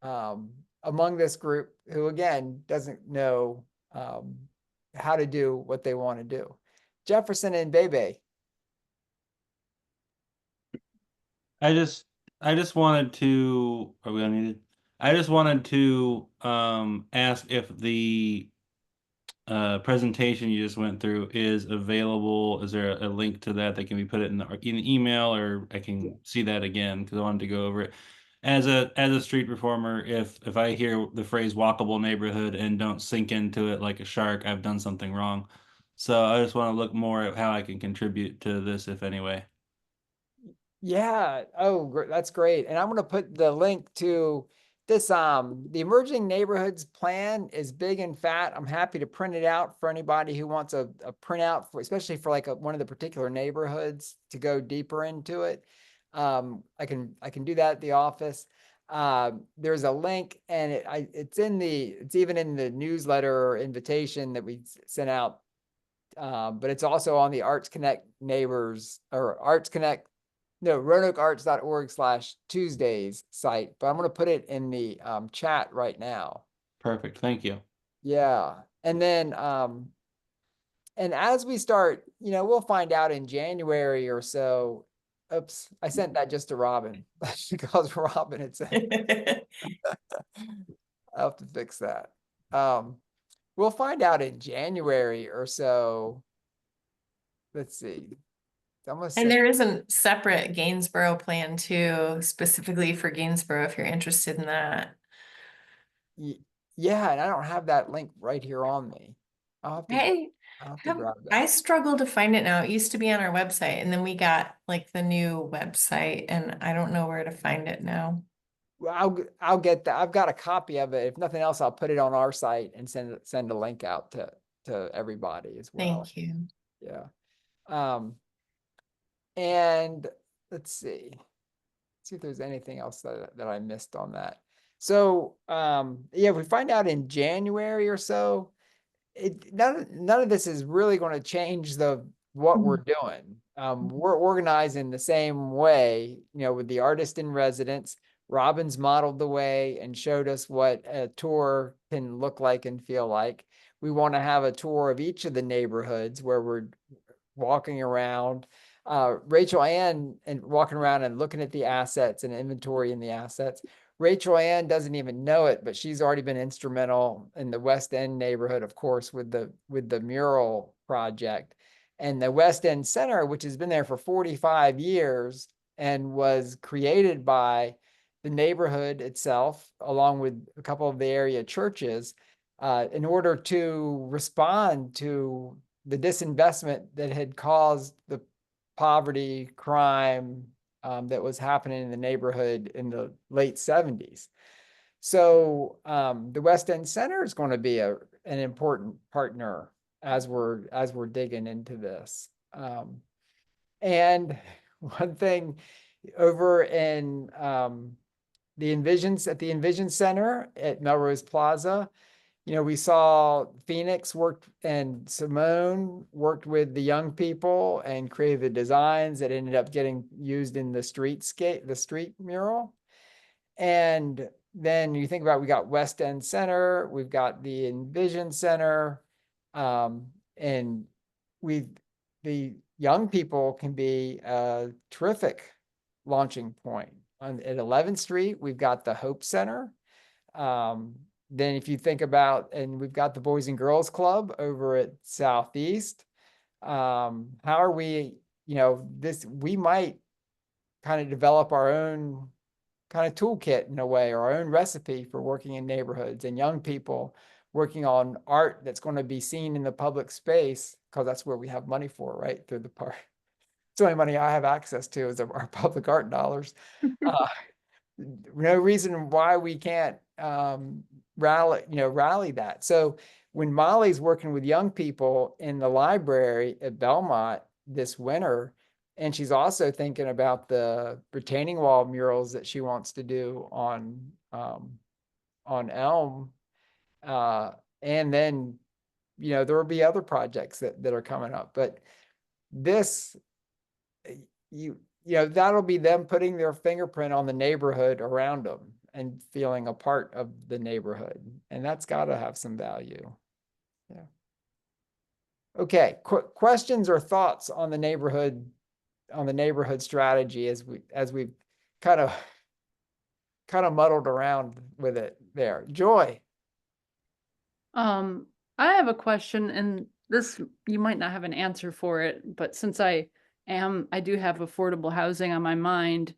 among this group who, again, doesn't know how to do what they want to do. Jefferson and Bebe. I just I just wanted to, are we unmuted? I just wanted to ask if the presentation you just went through is available. Is there a link to that that can be put it in the email, or I can see that again because I wanted to go over it. As a street performer, if I hear the phrase walkable neighborhood and don't sink into it like a shark, I've done something wrong. So I just want to look more at how I can contribute to this, if any way. Yeah. Oh, that's great. And I'm going to put the link to this. The Emerging Neighborhoods Plan is big and fat. I'm happy to print it out for anybody who wants a printout for, especially for like one of the particular neighborhoods to go deeper into it. I can do that at the office. There's a link, and it's even in the newsletter or invitation that we sent out. But it's also on the Arts Connect neighbors or Arts Connect, no, RoanokeArts.org/Tuesdays site, but I'm going to put it in the chat right now. Perfect. Thank you. Yeah. And then, and as we start, we'll find out in January or so. Oops, I sent that just to Robin because Robin had said, I'll have to fix that. We'll find out in January or so. Let's see. And there is a separate Gainsborough plan too, specifically for Gainsborough, if you're interested in that. Yeah, and I don't have that link right here on me. I'll have to grab that. I struggle to find it now. It used to be on our website, and then we got like the new website, and I don't know where to find it now. Well, I'll get that. I've got a copy of it. If nothing else, I'll put it on our site and send a link out to everybody as well. Thank you. Yeah. And let's see if there's anything else that I missed on that. So yeah, if we find out in January or so, none of this is really going to change what we're doing. We're organizing the same way, with the artist in residence. Robin's modeled the way and showed us what a tour can look like and feel like. We want to have a tour of each of the neighborhoods where we're walking around. Rachel Ann and walking around and looking at the assets and inventory in the assets. Rachel Ann doesn't even know it, but she's already been instrumental in the West End neighborhood, of course, with the mural project. And the West End Center, which has been there for 45 years and was created by the neighborhood itself, along with a couple of the area churches, in order to respond to the disinvestment that had caused the poverty, crime that was happening in the neighborhood in the late 70s. So the West End Center is going to be an important partner as we're digging into this. And one thing over in the Envision Center at Melrose Plaza, we saw Phoenix and Simone worked with the young people and created the designs that ended up getting used in the street mural. And then you think about, we got West End Center, we've got the Envision Center, and the young people can be a terrific launching point. At 11th Street, we've got the Hope Center. Then if you think about, and we've got the Boys and Girls Club over at Southeast. How are we, we might kind of develop our own kind of toolkit in a way, or our own recipe for working in neighborhoods and young people working on art that's going to be seen in the public space, because that's where we have money for, right? Through the park. It's the only money I have access to is our public art dollars. No reason why we can't rally that. So when Molly's working with young people in the library at Belmont this winter, and she's also thinking about the retaining wall murals that she wants to do on Elm, and then there will be other projects that are coming up, but this that'll be them putting their fingerprint on the neighborhood around them and feeling a part of the neighborhood. And that's got to have some value. Yeah. Okay. Questions or thoughts on the neighborhood strategy as we've kind of muddled around with it there. Joy. I have a question, and this, you might not have an answer for it, but since I do have affordable housing on my mind,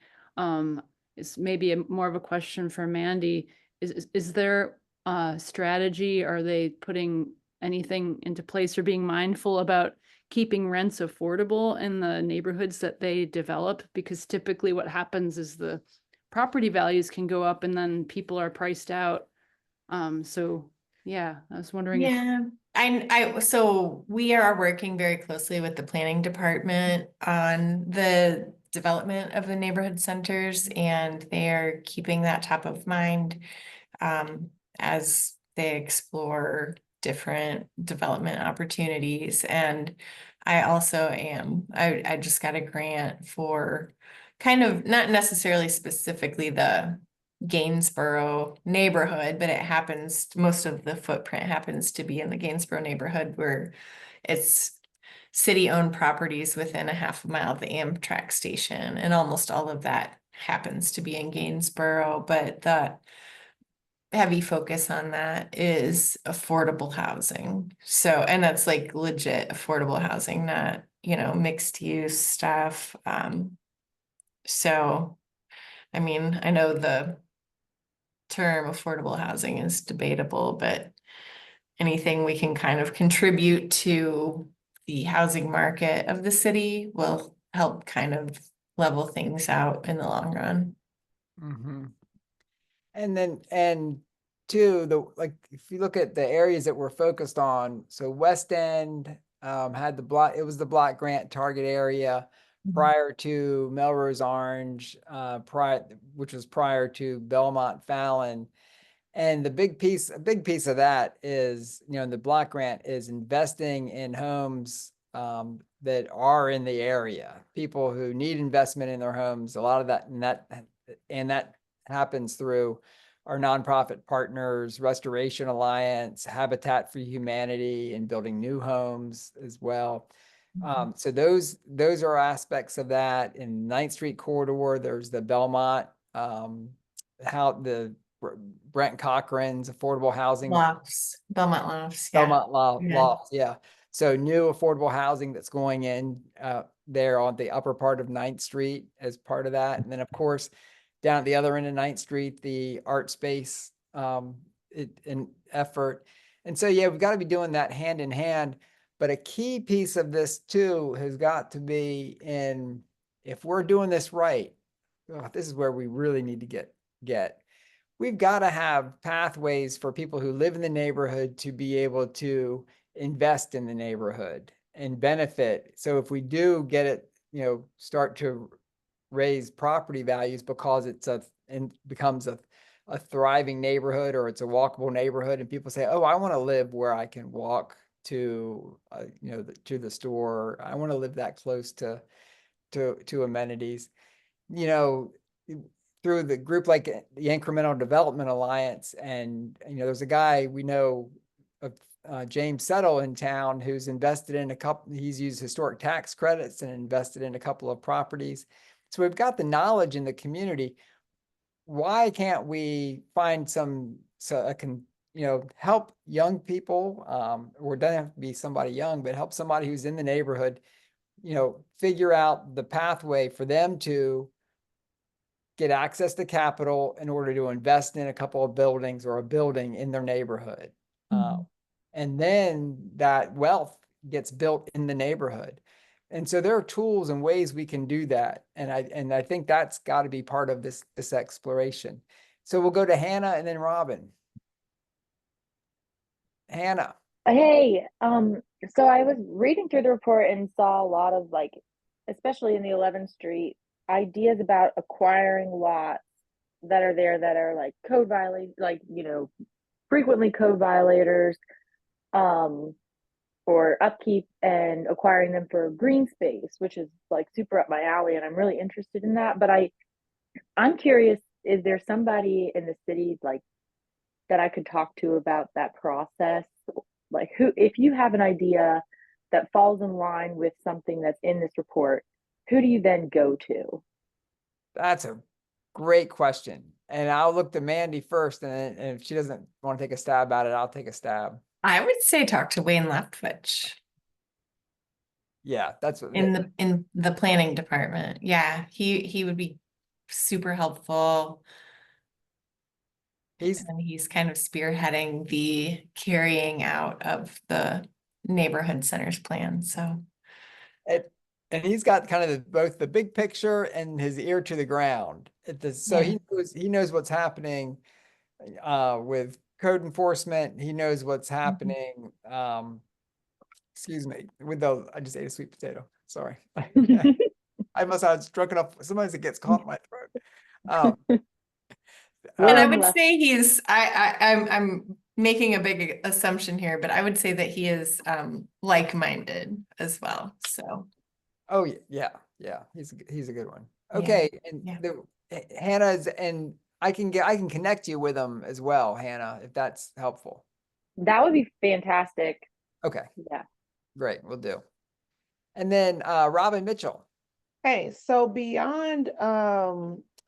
it's maybe more of a question for Mandy. Is there a strategy? Are they putting anything into place or being mindful about keeping rents affordable in the neighborhoods that they develop? Because typically what happens is the property values can go up and then people are priced out. So yeah, I was wondering if Yeah, so we are working very closely with the planning department on the development of the neighborhood centers, and they are keeping that top of mind as they explore different development opportunities. And I also I just got a grant for kind of not necessarily specifically the Gainsborough neighborhood, but it happens, most of the footprint happens to be in the Gainsborough neighborhood, where it's city-owned properties within a half a mile of the Amtrak station, and almost all of that happens to be in Gainsborough. But the heavy focus on that is affordable housing. So, and that's like legit affordable housing, not, mixed use stuff. So, I mean, I know the term affordable housing is debatable, but anything we can kind of contribute to the housing market of the city will help kind of level things out in the long run. Mm-hmm. And two, if you look at the areas that we're focused on, so West End had it was the block grant target area prior to Melrose Orange, which was prior to Belmont Fallon. And a big piece of that is, the block grant is investing in homes that are in the area, people who need investment in their homes. A lot of that, and that happens through our nonprofit partners, Restoration Alliance, Habitat for Humanity, and building new homes as well. So those are aspects of that. In 9th Street corridor, there's the Belmont, the Brent Cochran's affordable housing. Belmont Lofts. Belmont Lofts, yeah. So new affordable housing that's going in there on the upper part of 9th Street as part of that. And then of course, down at the other end of 9th Street, the art space effort. And so, yeah, we've got to be doing that hand in hand. But a key piece of this too has got to be if we're doing this right, this is where we really need to get. We've got to have pathways for people who live in the neighborhood to be able to invest in the neighborhood and benefit. So if we do get it, start to raise property values because and becomes a thriving neighborhood, or it's a walkable neighborhood, and people say, oh, I want to live where I can walk to to the store. I want to live that close to amenities. Through the group like the Incremental Development Alliance, and there's a guy we know of, James Settle in town, who's invested in he's used historic tax credits and invested in a couple of properties. So we've got the knowledge in the community. Why can't we find help young people, or it doesn't have to be somebody young, but help somebody who's in the neighborhood, figure out the pathway for them to get access to capital in order to invest in a couple of buildings or a building in their neighborhood. And then that wealth gets built in the neighborhood. And so there are tools and ways we can do that. And I think that's got to be part of this exploration. So we'll go to Hannah and then Robin. Hannah. Hey, so I was reading through the report and saw a lot of, especially in the 11th Street, ideas about acquiring lots that are there that are code violate, frequently code violators, for upkeep, and acquiring them for green space, which is super up my alley, and I'm really interested in that. But I'm curious, is there somebody in the city that I could talk to about that process? Who, if you have an idea that falls in line with something that's in this report, who do you then go to? That's a great question. And I'll look to Mandy first, and if she doesn't want to take a stab at it, I'll take a stab. I would say talk to Wayne Leftwich Yeah, that's what in the planning department. Yeah, he would be super helpful. And he's kind of spearheading the carrying out of the neighborhood centers plan. So and he's got kind of both the big picture and his ear to the ground. So Yeah. he knows what's happening with code enforcement. He knows what's happening. Excuse me, I just ate a sweet potato. Sorry. I must have drunk enough. Sometimes it gets caught in my throat. And I would say I'm making a big assumption here, but I would say that he is like-minded as well. So Oh yeah, he's a good one. Okay, and Hannah's, and I can connect you with him as well, Hannah, if that's helpful. That would be fantastic. Okay, Yeah. great, we'll do. And then Robin Mitchell. Hey, so beyond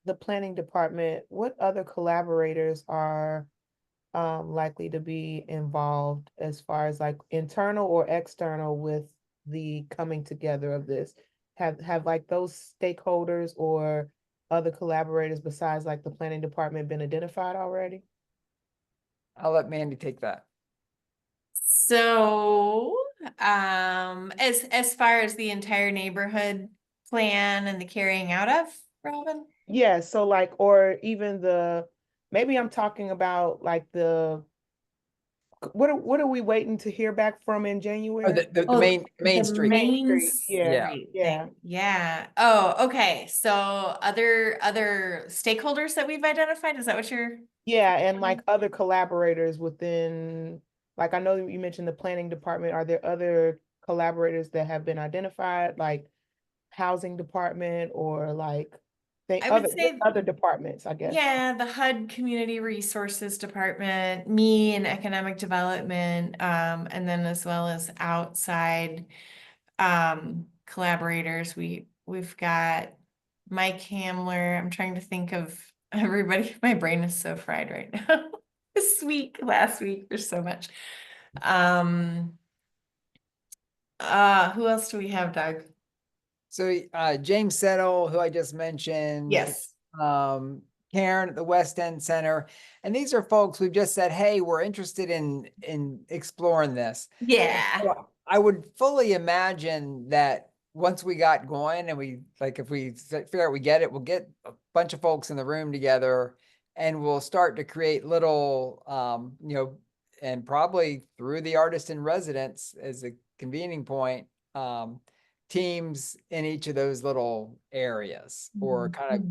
the planning department, what other collaborators are likely to be involved as far as like internal or external with the coming together of this? Have like those stakeholders or other collaborators besides like the planning department been identified already? I'll let Mandy take that. So, as far as the entire neighborhood plan and the carrying out of, Robin? Yeah, so like, or even maybe I'm talking about like what are we waiting to hear back from in January? The main street. Main Yeah, Street yeah. thing. Yeah. Oh, okay. So other stakeholders that we've identified, is that what you're? Yeah, and like other collaborators within, like I know you mentioned the planning department. Are there other collaborators that have been identified, like housing department or like I would say other departments, I guess? Yeah, the HUD Community Resources Department, me in Economic Development, and then as well as outside collaborators. We've got Mike Hamler. I'm trying to think of everybody. My brain is so fried right now. Last week, there's so much. Who else do we have, Doug? So James Settle, who I just mentioned. Yes. Karen at the West End Center. And these are folks we've just said, hey, we're interested in exploring this. Yeah. So I would fully imagine that once we got going and if we figure out we get it, we'll get a bunch of folks in the room together and we'll start to create little, and probably through the artist in residence as a convening point, teams in each of those little areas or kind of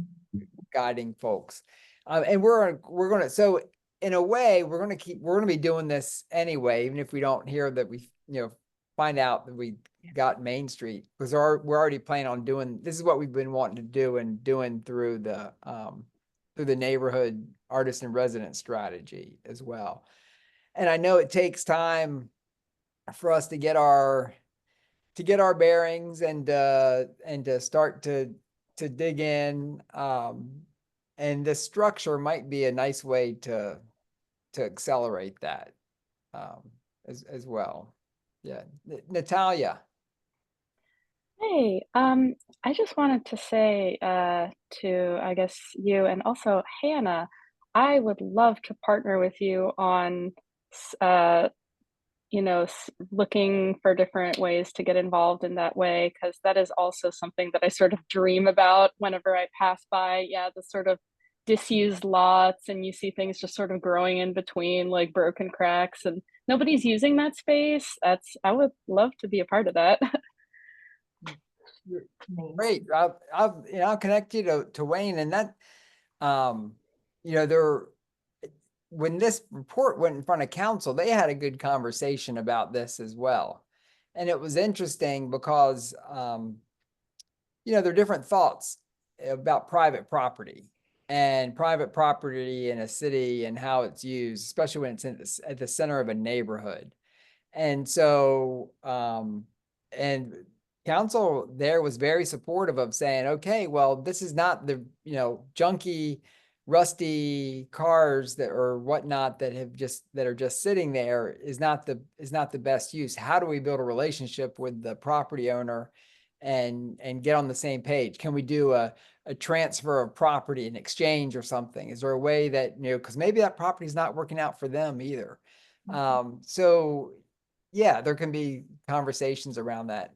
guiding folks. And we're going to, so in a way, we're going to be doing this anyway, even if we don't hear that we, find out that we got Main Street, because we're already planning on doing, this is what we've been wanting to do and doing through the neighborhood artist in residence strategy as well. And I know it takes time for us to get our bearings and to start to dig in. And the structure might be a nice way to accelerate that as well. Yeah, Natalia. Hey, I just wanted to say to, I guess, you and also Hannah, I would love to partner with you on looking for different ways to get involved in that way, because that is also something that I sort of dream about whenever I pass by. Yeah, the sort of disused lots, and you see things just sort of growing in between, like broken cracks, and nobody's using that space. I would love to be a part of that. Great. I'll connect you to Wayne, and that, when this report went in front of council, they had a good conversation about this as well. And it was interesting because, there are different thoughts about private property and private property in a city and how it's used, especially when it's at the center of a neighborhood. And so, and council there was very supportive of saying, okay, well, this is not the, junky, rusty cars that or whatnot that are just sitting there is not the best use. How do we build a relationship with the property owner and get on the same page? Can we do a transfer of property, an exchange or something? Is there a way that, because maybe that property is not working out for them either. So yeah, there can be conversations around that.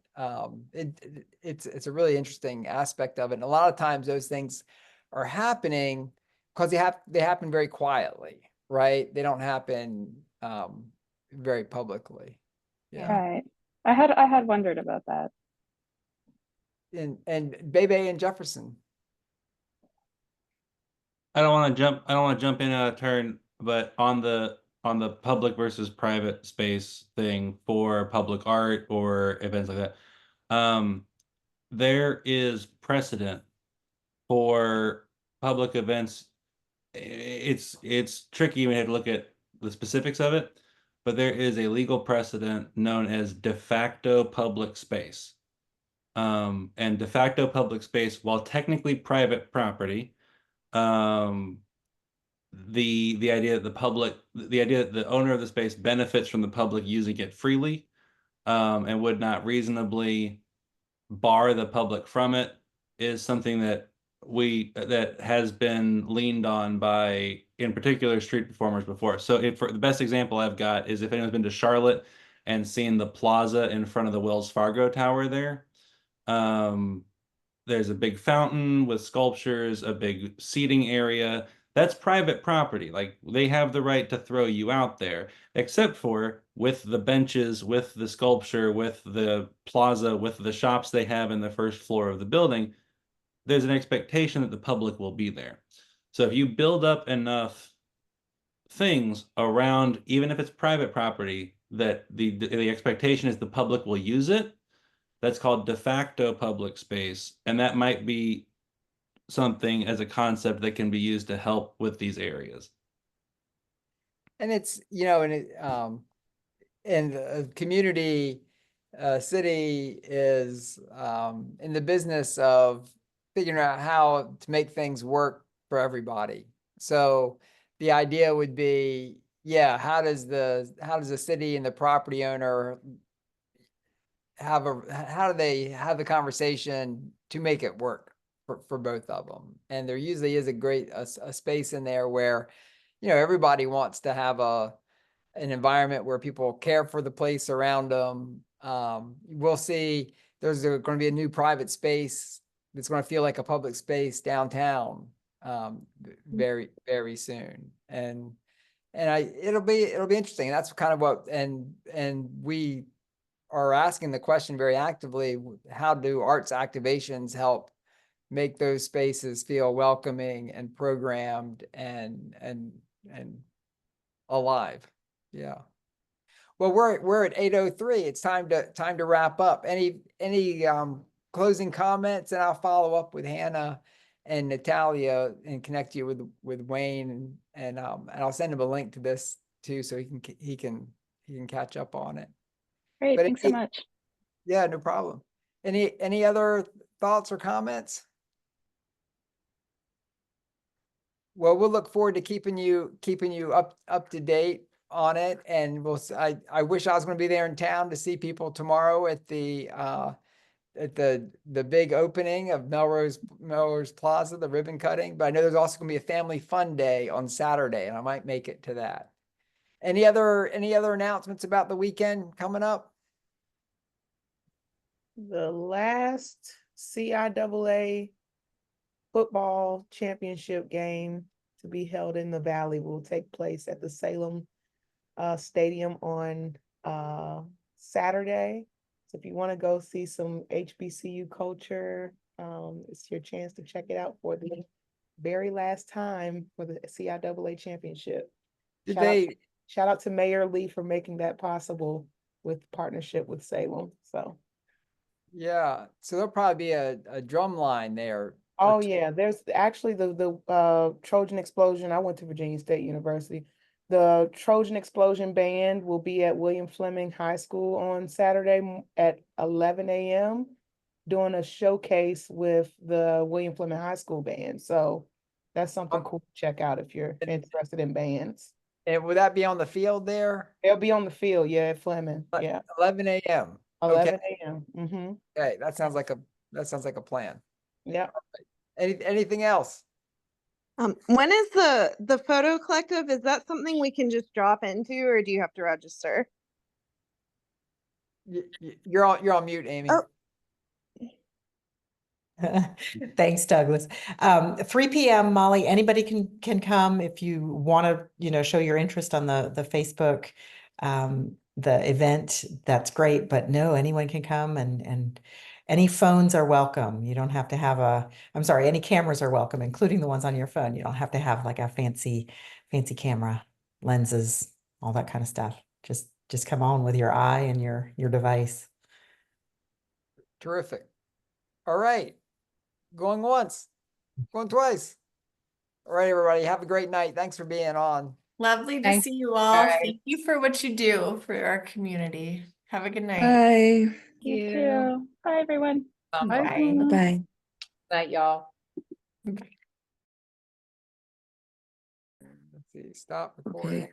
It's a really interesting aspect of it. And a lot of times those things are happening because they happen very quietly, right? They don't happen very publicly. Yeah. Right. I had wondered about that. And Bebe and Jefferson. I don't want to jump in out of turn, but on the public versus private space thing for public art or events like that, there is precedent for public events. It's tricky when you have to look at the specifics of it, but there is a legal precedent known as de facto public space. And de facto public space, while technically private property, the idea that the owner of the space benefits from the public using it freely, and would not reasonably bar the public from it, is something that has been leaned on by, in particular, street performers before. So for the best example I've got is if anyone's been to Charlotte and seen the plaza in front of the Wells Fargo Tower there. There's a big fountain with sculptures, a big seating area. That's private property. Like, they have the right to throw you out there, except for with the benches, with the sculpture, with the plaza, with the shops they have in the first floor of the building, there's an expectation that the public will be there. So if you build up enough things around, even if it's private property, that the expectation is the public will use it, that's called de facto public space. And that might be something as a concept that can be used to help with these areas. And it's, and a community, city is in the business of figuring out how to make things work for everybody. So the idea would be, how does the city and the property owner how do they have the conversation to make it work for both of them? And there usually is a space in there where, everybody wants to have an environment where people care for the place around them. We'll see there's going to be a new private space that's going to feel like a public space downtown very, very soon. And it'll be interesting. That's kind of what, and we are asking the question very actively, how do arts activations help make those spaces feel welcoming and programmed and alive? Yeah. Well, we're at 8:03. It's time to wrap up. Any closing comments, and I'll follow up with Hannah and Natalia and connect you with Wayne, and I'll send him a link to this too, so he can catch up on it. Great, thanks so much. Yeah, no problem. Any other thoughts or comments? Well, we'll look forward to keeping you up to date on it, and I wish I was going to be there in town to see people tomorrow at the big opening of Melrose Plaza, the ribbon cutting. But I know there's also going to be a family fun day on Saturday, and I might make it to that. Any other announcements about the weekend coming up? The last CIAA football championship game to be held in the Valley will take place at the Salem Stadium on Saturday. So if you want to go see some HBCU culture, it's your chance to check it out for the very last time for the CIAA championship. Shout out to Mayor Lee for making that possible with partnership with Salem. So yeah, so there'll probably be a drum line there. Oh yeah, there's actually the Trojan Explosion. I went to Virginia State University. The Trojan Explosion Band will be at William Fleming High School on Saturday at 11 a.m. doing a showcase with the William Fleming High School band. So that's something cool to check out if you're interested in bands. And would that be on the field there? They'll be on the field, yeah, at Fleming. Yeah, 11 a.m. 11 Okay. a.m. Mm-hmm. Okay, that sounds like a plan. Yeah. Anything else? When is the photo collective? Is that something we can just drop into, or do you have to register? You're on mute, Amy. Oh. Thanks, Douglas. 3 p.m. Molly, anybody can come if you want to, show your interest on the Facebook, the event. That's great. But no, anyone can come, and any phones are welcome. You don't have to have any cameras are welcome, including the ones on your phone. You don't have to have like a fancy camera, lenses, all that kind of stuff. Just come on with your eye and your device. Terrific. All right. Going once, going twice. All right, everybody. Have a great night. Thanks for being on. Lovely to Thanks. see you all. Bye. Thank you for what you do for our community. Have a good night. Bye. Thank You too. Bye, everyone. Bye. Bye. everyone. Bye. Night, y'all. Let's see. Stop recording. Okay.